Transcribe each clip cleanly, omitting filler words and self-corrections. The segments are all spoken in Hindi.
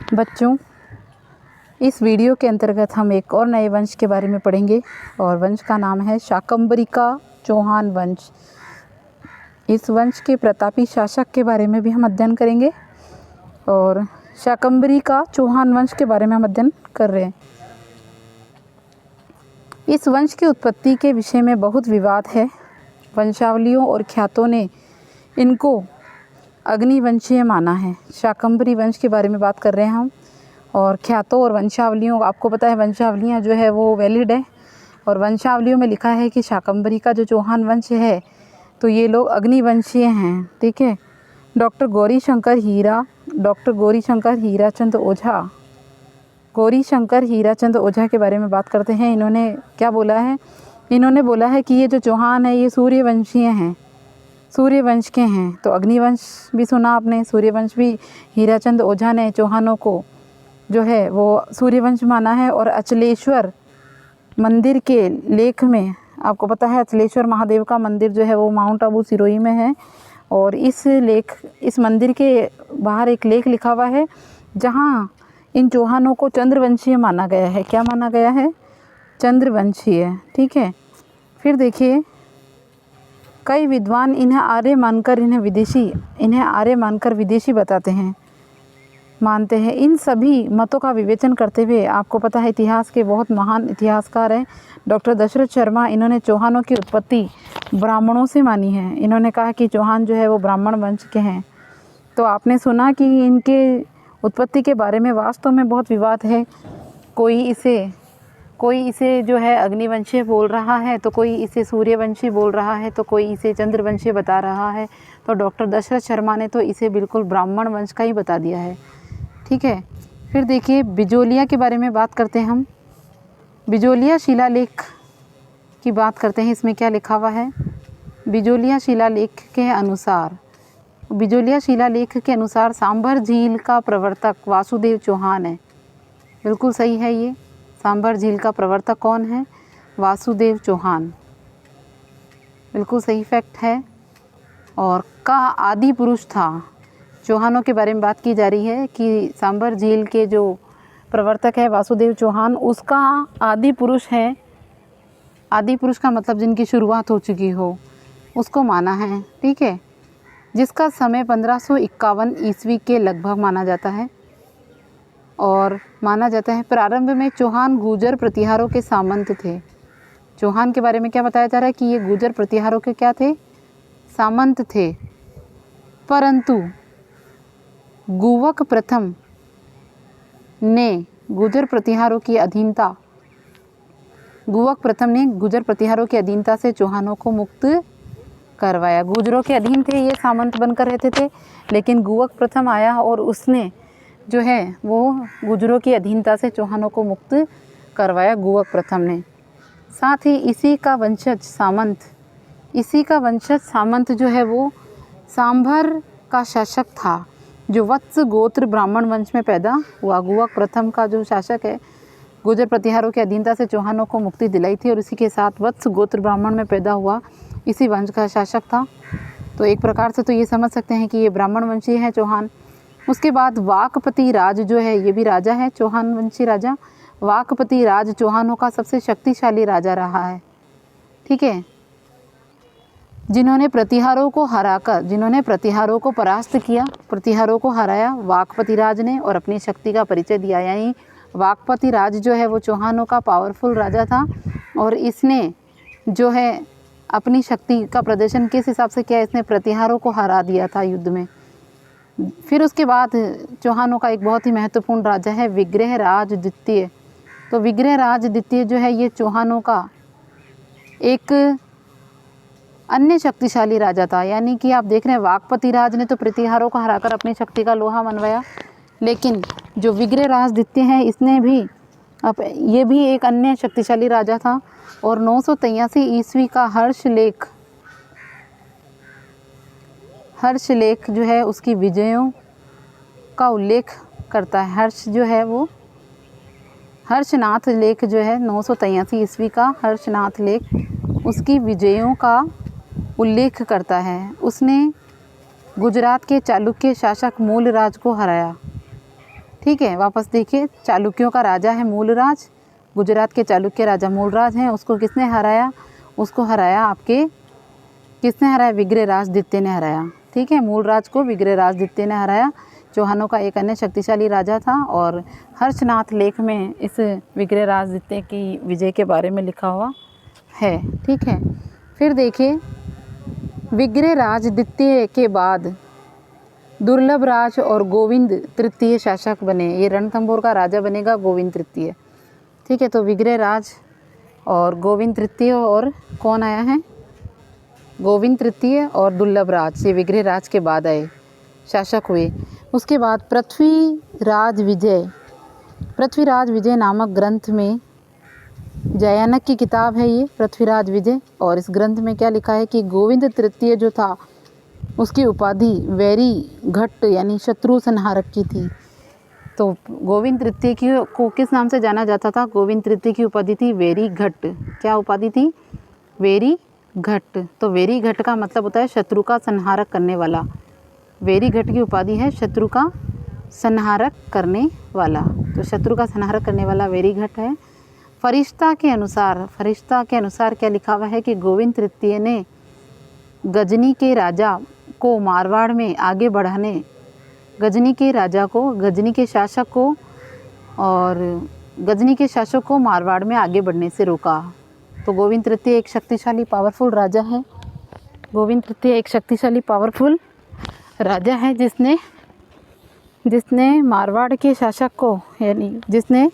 बच्चों, इस वीडियो के अंतर्गत हम एक और नए वंश के बारे में पढ़ेंगे और वंश का नाम है शाकंभरी चौहान वंश। इस वंश के प्रतापी शासक के बारे में भी हम अध्ययन करेंगे और शाकंभरी चौहान वंश के बारे में हम अध्ययन कर रहे हैं। इस वंश की उत्पत्ति के विषय में बहुत विवाद है। वंशावलियों और ख्यातों ने इनको अग्निवंशीय माना है। शाकंभरी वंश के बारे में बात कर रहे हैं हम, और ख्यातों और वंशावलियों, आपको पता है वंशावलियाँ जो है वो वैलिड है, और वंशावलियों में लिखा है कि शाकंभरी का जो चौहान वंश है तो ये लोग अग्निवंशीय हैं। ठीक है। डॉक्टर गौरीशंकर हीराचंद ओझा के बारे में बात करते हैं। इन्होंने क्या बोला है? इन्होंने बोला है कि ये जो चौहान है ये सूर्यवंशीय हैं, सूर्यवंश के हैं। तो अग्निवंश भी सुना आपने, सूर्यवंश भी हीराचंद ओझा ने चौहानों को जो है वो सूर्यवंश माना है। और अचलेश्वर मंदिर के लेख में, आपको पता है अचलेश्वर महादेव का मंदिर जो है वो माउंट आबू सिरोही में है, और इस मंदिर के बाहर एक लेख लिखा हुआ है जहाँ इन चौहानों को चंद्रवंशीय माना गया है। क्या माना गया है? चंद्रवंशीय। ठीक है। फिर देखिए, कई विद्वान इन्हें आर्य मानकर विदेशी बताते हैं, मानते हैं। इन सभी मतों का विवेचन करते हुए, आपको पता है इतिहास के बहुत महान इतिहासकार हैं डॉक्टर दशरथ शर्मा, इन्होंने चौहानों की उत्पत्ति ब्राह्मणों से मानी है। इन्होंने कहा कि चौहान जो है वो ब्राह्मण वंश के हैं। तो आपने सुना कि इनके उत्पत्ति के बारे में वास्तव में बहुत विवाद है। कोई इसे जो है अग्निवंशीय बोल रहा है, तो कोई इसे सूर्यवंशी बोल रहा है, तो कोई इसे चंद्रवंशी बता रहा है। तो डॉक्टर दशरथ शर्मा ने तो इसे बिल्कुल ब्राह्मण वंश का ही बता दिया है। ठीक है। फिर देखिए, बिजोलिया के बारे में बात करते हैं हम। बिजोलिया शिलालेख की बात करते हैं। इसमें क्या लिखा हुआ है? बिजोलिया शिलालेख के अनुसार सांभर झील का प्रवर्तक वासुदेव चौहान है। बिल्कुल सही है ये। सांभर झील का प्रवर्तक कौन है? वासुदेव चौहान। बिल्कुल सही फैक्ट है। और का आदि पुरुष था। चौहानों के बारे में बात की जा रही है कि सांभर झील के जो प्रवर्तक है वासुदेव चौहान, उसका आदि पुरुष है। आदि पुरुष का मतलब जिनकी शुरुआत हो चुकी हो, उसको माना है। ठीक है। जिसका समय 1551 ईस्वी के लगभग माना जाता है। और माना जाता है प्रारंभ में चौहान गुर्जर प्रतिहारों के सामंत थे। चौहान के बारे में क्या बताया जा रहा है कि ये गुर्जर प्रतिहारों के क्या थे? सामंत थे। परंतु गुवक प्रथम ने गुर्जर प्रतिहारों की अधीनता से चौहानों को मुक्त करवाया। गुर्जरों के अधीन थे, ये सामंत बनकर रहते थे, लेकिन गुवक प्रथम आया और उसने जो है वो गुर्जरों की अधीनता से चौहानों को मुक्त करवाया, गुवक प्रथम ने। साथ ही इसी का वंशज सामंत जो है वो सांभर का शासक था, जो वत्स गोत्र ब्राह्मण वंश में पैदा हुआ। गुवक प्रथम का जो शासक है, गुर्जर प्रतिहारों की अधीनता से चौहानों को मुक्ति दिलाई थी, और इसी के साथ वत्स गोत्र ब्राह्मण में पैदा हुआ, इसी वंश का शासक था। तो एक प्रकार से तो ये समझ सकते हैं कि ये ब्राह्मण वंशी है चौहान। उसके बाद वाकपति राज जो है, ये भी राजा है, चौहान वंशी राजा। वाकपति राज चौहानों का सबसे शक्तिशाली राजा रहा है। ठीक है। जिन्होंने प्रतिहारों को परास्त किया, प्रतिहारों को हराया वाकपति राज ने, और अपनी शक्ति का परिचय दिया। यानी वाकपति राज जो है वो चौहानों का पावरफुल राजा था, और इसने जो है अपनी शक्ति का प्रदर्शन किस हिसाब से किया? इसने प्रतिहारों को हरा दिया था युद्ध में। फिर उसके बाद चौहानों का एक बहुत ही महत्वपूर्ण राजा है विग्रहराज द्वितीय। तो विग्रहराज द्वितीय जो है ये चौहानों का एक अन्य शक्तिशाली राजा था। यानी कि आप देख रहे हैं वाकपति राज ने तो प्रतिहारों को हराकर अपनी शक्ति का लोहा मनवाया, लेकिन जो विग्रहराज द्वितीय है इसने भी ये भी एक अन्य शक्तिशाली राजा था। और 983 ईस्वी का हर्षलेख जो है उसकी विजयों का उल्लेख करता है। हर्षनाथ लेख जो है 983 ईस्वी का हर्षनाथ लेख उसकी विजयों का उल्लेख करता है। उसने गुजरात के चालुक्य शासक मूलराज को हराया। ठीक है, वापस देखिए, चालुक्यों का राजा है मूलराज, गुजरात के चालुक्य राजा मूलराज हैं। उसको किसने हराया? उसको हराया आपके, किसने हराया? विग्रहराज द्वितीय ने हराया। ठीक है, मूलराज को विग्रहराज द्वितीय ने हराया। चौहानों का एक अन्य शक्तिशाली राजा था और हर्षनाथ लेख में इस विग्रहराज द्वितीय की विजय के बारे में लिखा हुआ है। ठीक है, फिर देखिए, विग्रहराज द्वितीय के बाद दुर्लभ राज और गोविंद तृतीय शासक बने। ये रणथंभौर का राजा बनेगा गोविंद तृतीय। ठीक है, तो विग्रहराज और गोविंद तृतीय और कौन आया है? गोविंद तृतीय और दुर्लभ राज, ये विग्रहराज के बाद आए शासक हुए। उसके बाद पृथ्वीराज विजय नामक ग्रंथ में, जयानक की किताब है ये पृथ्वीराज विजय, और इस ग्रंथ में क्या लिखा है कि गोविंद तृतीय जो था उसकी उपाधि वैरी घट यानी शत्रु संहारक की थी। तो गोविंद तृतीय को किस नाम से जाना जाता था? गोविंद तृतीय की उपाधि थी वैरी घट। क्या उपाधि थी? वैरी घट। तो वैरी घट का मतलब होता है शत्रु का संहारक करने वाला। वैरी घट की उपाधि है शत्रु का संहारक करने वाला। तो शत्रु का संहारक करने वाला वैरी घट है। फरिश्ता के अनुसार क्या लिखा हुआ है कि गोविंद तृतीय ने गजनी के राजा को मारवाड़ में आगे बढ़ाने, गजनी के शासक को मारवाड़ में आगे बढ़ने से रोका। तो गोविंद तृतीय एक शक्तिशाली पावरफुल राजा है। गोविंद तृतीय एक शक्तिशाली पावरफुल राजा है जिसने मारवाड़ के शासक को, यानी जिसने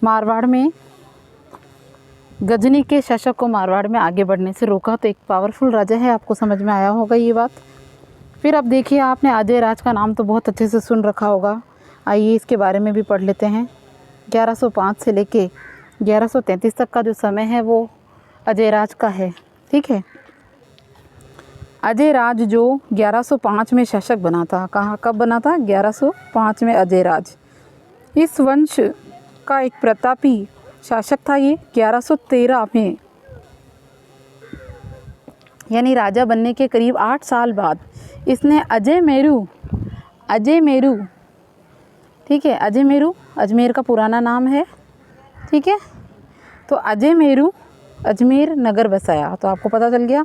मारवाड़ में गजनी के शासक को मारवाड़ में आगे बढ़ने से रोका। तो एक पावरफुल राजा है। आपको समझ में आया होगा ये बात। फिर अब देखिए, आपने अजय राज का नाम तो बहुत अच्छे से सुन रखा होगा। आइए इसके बारे में भी पढ़ लेते हैं। 1105 से लेके 1133 तक का जो समय है वो अजय राज का है। ठीक है, अजय राज जो 1105 में शासक बना था, कब बना था? 1105 में अजय राज। इस वंश का एक प्रतापी शासक था ये। 1113 में, यानी राजा बनने के करीब 8 साल बाद, इसने अजय मेरू, ठीक है, अजय मेरू अजमेर का पुराना नाम है। ठीक है, तो अजमेर नगर बसाया। तो आपको पता चल गया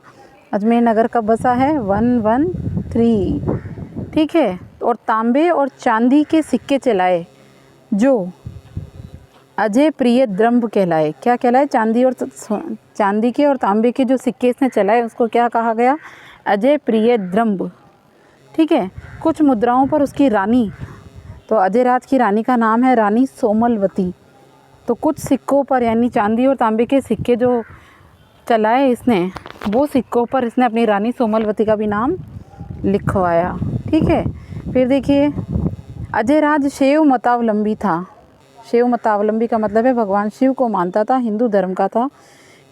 अजमेर नगर कब बसा है? 113। ठीक है, और तांबे और चांदी के सिक्के चलाए जो अजय प्रिय द्रंभ कहलाए। क्या कहलाए? चांदी के और तांबे के जो सिक्के इसने चलाए उसको क्या कहा गया? अजय प्रिय द्रंभ। ठीक है, कुछ मुद्राओं पर उसकी रानी, तो अजय राज की रानी का नाम है रानी सोमलवती। तो कुछ सिक्कों पर, यानी चांदी और तांबे के सिक्के जो चलाए इसने, वो सिक्कों पर इसने अपनी रानी सोमलवती का भी नाम लिखवाया। ठीक है, फिर देखिए, अजय राज शैव मतावलंबी था। शैव मतावलंबी का मतलब है भगवान शिव को मानता था, हिंदू धर्म का था,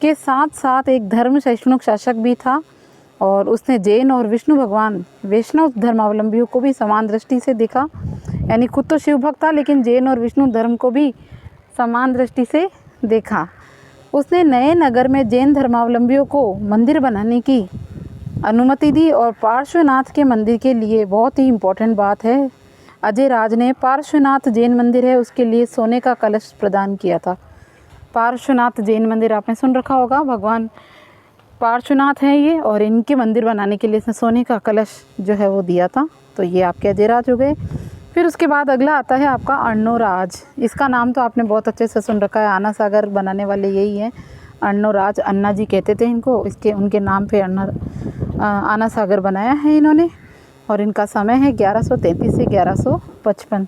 के साथ साथ एक धर्म सहिष्णु शासक भी था। और उसने जैन और वैष्णव धर्मावलंबियों को भी समान दृष्टि से देखा। यानी खुद तो शिव भक्त था लेकिन जैन और विष्णु धर्म को भी समान दृष्टि से देखा। उसने नए नगर में जैन धर्मावलंबियों को मंदिर बनाने की अनुमति दी और पार्श्वनाथ के मंदिर के लिए, बहुत ही इम्पोर्टेंट बात है, अजय राज ने पार्श्वनाथ जैन मंदिर है उसके लिए सोने का कलश प्रदान किया था। पार्श्वनाथ जैन मंदिर आपने सुन रखा होगा, भगवान पार्श्वनाथ हैं ये, और इनके मंदिर बनाने के लिए इसने सोने का कलश जो है वो दिया था। तो ये आपके अजय राज हो गए। फिर उसके बाद अगला आता है आपका अर्णोराज। इसका नाम तो आपने बहुत अच्छे से सुन रखा है, आना सागर बनाने वाले यही हैं, अर्णोराज। अन्ना जी कहते थे इनको, उनके नाम पे आना सागर बनाया है इन्होंने। और इनका समय है 1133 से 1155।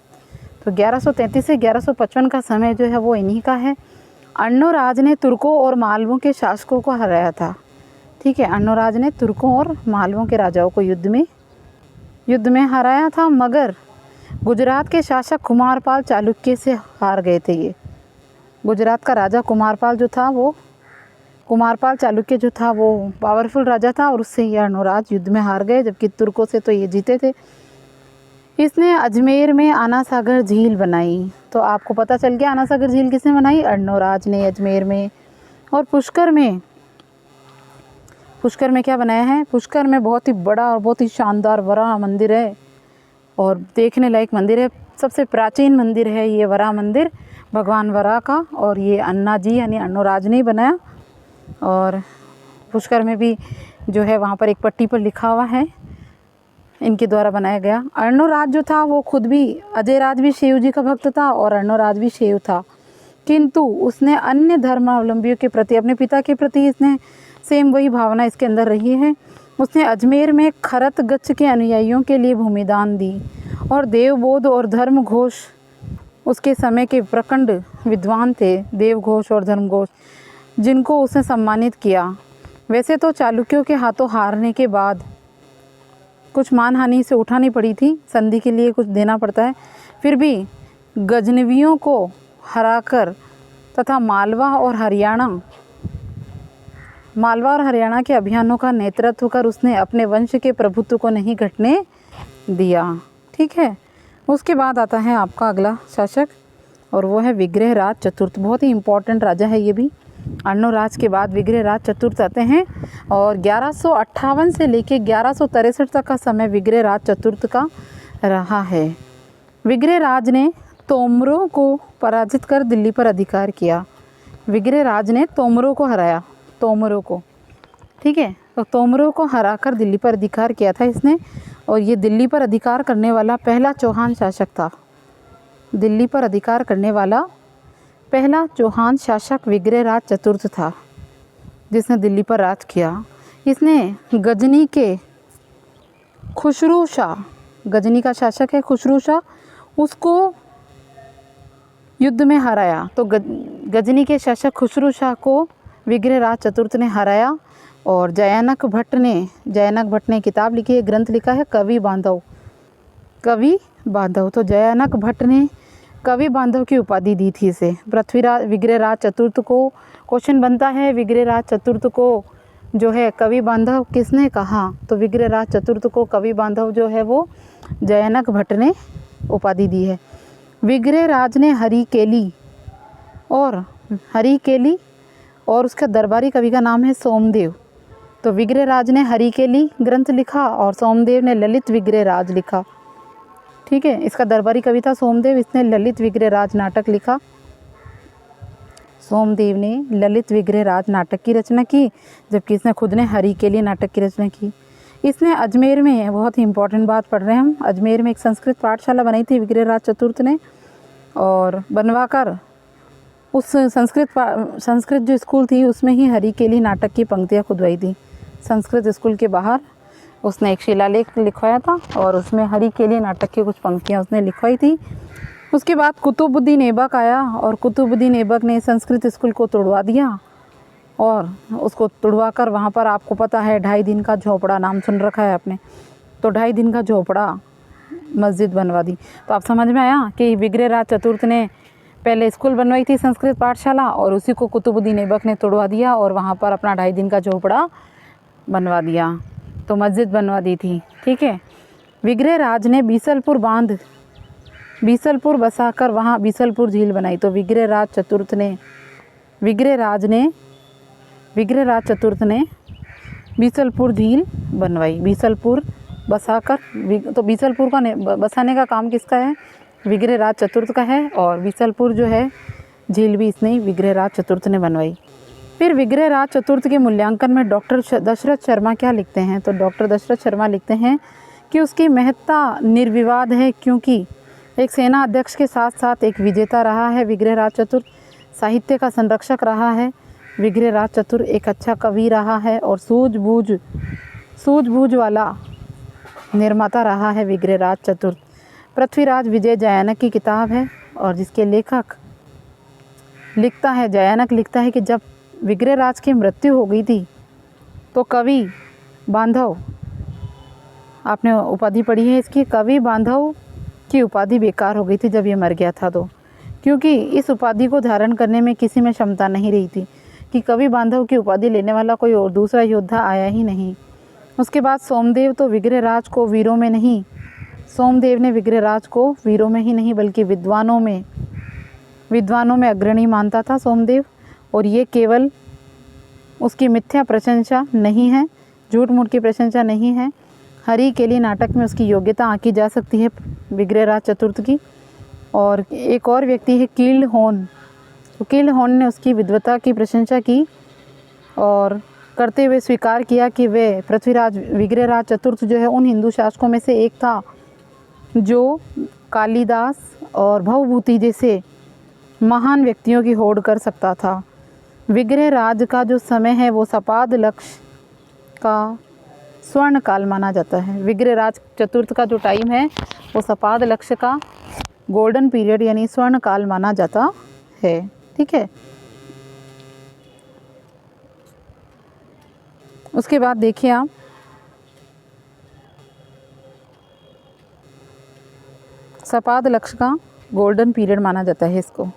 तो 1133 से 1155 का समय जो है वो इन्हीं का है। अर्णोराज ने तुर्कों और मालवों के शासकों को हराया था। ठीक है, अर्णोराज ने तुर्कों और मालवों के राजाओं को युद्ध में हराया था, मगर गुजरात के शासक कुमारपाल चालुक्य से हार गए थे ये। गुजरात का राजा कुमारपाल चालुक्य जो था वो पावरफुल राजा था और उससे ये अर्णोराज युद्ध में हार गए, जबकि तुर्कों से तो ये जीते थे। इसने अजमेर में आना सागर झील बनाई। तो आपको पता चल गया आना सागर झील किसने बनाई? अर्णोराज ने अजमेर में। और पुष्कर में क्या बनाया है? पुष्कर में बहुत ही बड़ा और बहुत ही शानदार बड़ा मंदिर है और देखने लायक मंदिर है। सबसे प्राचीन मंदिर है ये वरा मंदिर, भगवान वरा का। और ये अन्ना जी यानी अन्नोराज ने ही बनाया। और पुष्कर में भी जो है वहाँ पर एक पट्टी पर लिखा हुआ है इनके द्वारा बनाया गया। अर्णोराज जो था वो खुद भी, अजयराज भी शिव जी का भक्त था और अर्णोराज भी शिव था, किंतु उसने अन्य धर्मावलंबियों के प्रति, अपने पिता के प्रति इसने सेम वही भावना इसके अंदर रही है। उसने अजमेर में खरत गच्छ के अनुयायियों के लिए भूमिदान दी और देवबोध और धर्म घोष, उसके समय के प्रखंड विद्वान थे देव घोष और धर्म घोष, जिनको उसने सम्मानित किया। वैसे तो चालुक्यों के हाथों हारने के बाद कुछ मानहानि से उठानी पड़ी थी, संधि के लिए कुछ देना पड़ता है, फिर भी गजनवियों को हराकर तथा मालवा और हरियाणा के अभियानों का नेतृत्व कर उसने अपने वंश के प्रभुत्व को नहीं घटने दिया। ठीक है, उसके बाद आता है आपका अगला शासक और वो है विग्रहराज चतुर्थ। बहुत ही इम्पोर्टेंट राजा है ये भी। अर्णोराज के बाद विग्रहराज चतुर्थ आते हैं और 1158 से लेकर 1163 तक का समय विग्रहराज चतुर्थ का रहा है। विग्रहराज ने तोमरों को पराजित कर दिल्ली पर अधिकार किया। विग्रहराज ने तोमरों को हराया, तोमरों को, ठीक है, तो तोमरों को हराकर दिल्ली पर अधिकार किया था इसने। और ये दिल्ली पर अधिकार करने वाला पहला चौहान शासक था। दिल्ली पर अधिकार करने वाला पहला चौहान शासक विग्रहराज चतुर्थ था, जिसने दिल्ली पर राज किया। इसने गजनी के खुसरू शाह, गजनी का शासक है खुसरू शाह, उसको युद्ध में हराया। तो गजनी के शासक खुसरू शाह को विग्रहराज चतुर्थ ने हराया। और जयानक भट्ट ने किताब लिखी है, ग्रंथ लिखा है कवि बांधव। तो जयानक भट्ट ने कवि बांधव की उपाधि दी थी इसे। विग्रहराज चतुर्थ को क्वेश्चन बनता है, विग्रहराज चतुर्थ को जो है कवि बांधव किसने कहा? तो विग्रहराज चतुर्थ को कवि बांधव जो है वो जयानक भट्ट ने उपाधि दी है। विग्रहराज ने हरिकेली और उसका दरबारी कवि का नाम है सोमदेव। तो विग्रहराज ने हरिकेली ग्रंथ लिखा और सोमदेव ने ललित विग्रहराज लिखा। ठीक है, इसका दरबारी कवि था सोमदेव, इसने ललित विग्रहराज नाटक लिखा। सोमदेव ने ललित विग्रहराज नाटक की रचना की, जबकि इसने खुद ने हरिकेली नाटक की रचना की। इसने अजमेर में, बहुत ही इंपॉर्टेंट बात पढ़ रहे हैं हम, अजमेर में एक संस्कृत पाठशाला बनाई थी विग्रहराज चतुर्थ ने, और बनवाकर उस संस्कृत जो स्कूल थी उसमें ही हरिकेली नाटक की पंक्तियाँ खुदवाई थी। संस्कृत स्कूल के बाहर उसने एक शिलालेख लिखवाया था और उसमें हरिकेली नाटक की कुछ पंक्तियाँ उसने लिखवाई थी। उसके बाद कुतुबुद्दीन ऐबक आया और कुतुबुद्दीन ऐबक ने संस्कृत स्कूल को तोड़वा दिया और उसको तोड़वा कर वहाँ पर, आपको पता है 2.5 दिन का झोपड़ा, नाम सुन रखा है आपने, तो 2.5 दिन का झोपड़ा मस्जिद बनवा दी। तो आप समझ में आया कि विग्रहराज चतुर्थ ने पहले स्कूल बनवाई थी संस्कृत पाठशाला और उसी को कुतुबुद्दीन ऐबक ने तोड़वा दिया और वहाँ पर अपना 2.5 दिन का झोपड़ा बनवा दिया, तो मस्जिद बनवा दी थी। ठीक है, विग्रहराज ने बीसलपुर बसाकर वहाँ बीसलपुर झील बनाई। तो विग्रहराज चतुर्थ ने बीसलपुर झील बनवाई, बीसलपुर बसाकर। तो बीसलपुर का बसाने का काम किसका है? विग्रहराज चतुर्थ का है। और बीसलपुर जो है झील भी इसने विग्रहराज चतुर्थ ने बनवाई। फिर विग्रहराज चतुर्थ के मूल्यांकन में डॉक्टर दशरथ शर्मा क्या लिखते हैं? तो डॉक्टर दशरथ शर्मा लिखते हैं कि उसकी महत्ता निर्विवाद है, क्योंकि एक सेना अध्यक्ष के साथ साथ एक विजेता रहा है विग्रहराज चतुर्थ, साहित्य का संरक्षक रहा है विग्रहराज चतुर्थ, एक अच्छा कवि रहा है और सूझबूझ वाला निर्माता रहा है विग्रहराज चतुर्थ। पृथ्वीराज विजय जयानक की किताब है और जिसके जयानक लिखता है कि जब विग्रहराज की मृत्यु हो गई थी तो कवि बांधव, आपने उपाधि पढ़ी है इसकी, कवि बांधव की उपाधि बेकार हो गई थी जब ये मर गया था, तो क्योंकि इस उपाधि को धारण करने में किसी में क्षमता नहीं रही थी कि कवि बांधव की उपाधि लेने वाला कोई और दूसरा योद्धा आया ही नहीं। उसके बाद सोमदेव ने विग्रहराज को वीरों में ही नहीं बल्कि विद्वानों में अग्रणी मानता था सोमदेव। और ये केवल उसकी मिथ्या प्रशंसा नहीं है, झूठ मूठ की प्रशंसा नहीं है। हरिकेली नाटक में उसकी योग्यता आंकी जा सकती है विग्रहराज चतुर्थ की। और एक और व्यक्ति है कील्ड हॉर्न। तो कील्ड हॉर्न ने उसकी विद्वता की प्रशंसा की और करते हुए स्वीकार किया कि वे पृथ्वीराज विग्रहराज चतुर्थ जो है उन हिंदू शासकों में से एक था जो कालिदास और भवभूति जैसे महान व्यक्तियों की होड़ कर सकता था। विग्रहराज का जो समय है वो सपाद लक्ष्य का स्वर्ण काल माना जाता है। विग्रहराज चतुर्थ का जो टाइम है वो सपाद लक्ष्य का गोल्डन पीरियड यानी स्वर्ण काल माना जाता है। ठीक है, उसके बाद देखिए आप सपाद लक्ष्य का गोल्डन पीरियड माना जाता है इसको।